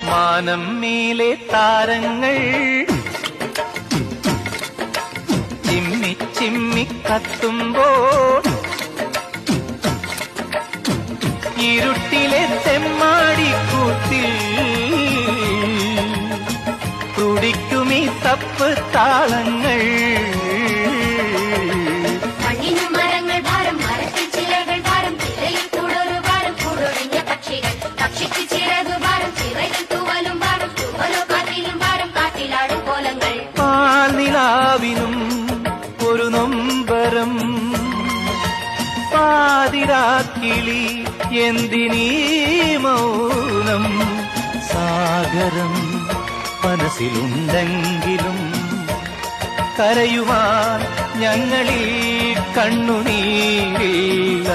മാനം മേലെ താരങ്ങൾ ചിമ്മി ചിമ്മി കത്തുമ്പോൾ ഇരുട്ടിലെ തെമ്മാടിക്കൂത്തിൽ തുടിക്കുമീ തപ്പ് താളങ്ങൾ. മരങ്ങൾ ഭാരം, മരത്തിൽ ചിലകൾ ഭാരം, ചിലയിൽ കൂടൊരു ഭാരം, കൂടൊഴിഞ്ഞ പക്ഷികൾ പക്ഷിക്ക് ചിറകു ഭാരം, ചിറകിൽ തൂവലും ഭാരം, തൂവലോ കാറ്റിലും ഭാരം, കാറ്റിലാടും കോലങ്ങൾ. പാൽനിലാവിനും ഒരു നൊമ്പരം, പാതിരാക്കിളി എന്തിനീ മൗനം. സാഗരം മനസ്സിലുണ്ടെങ്കിലും കരയുവാൻ ഞങ്ങളിൽ കണ്ണുനീരില്ല.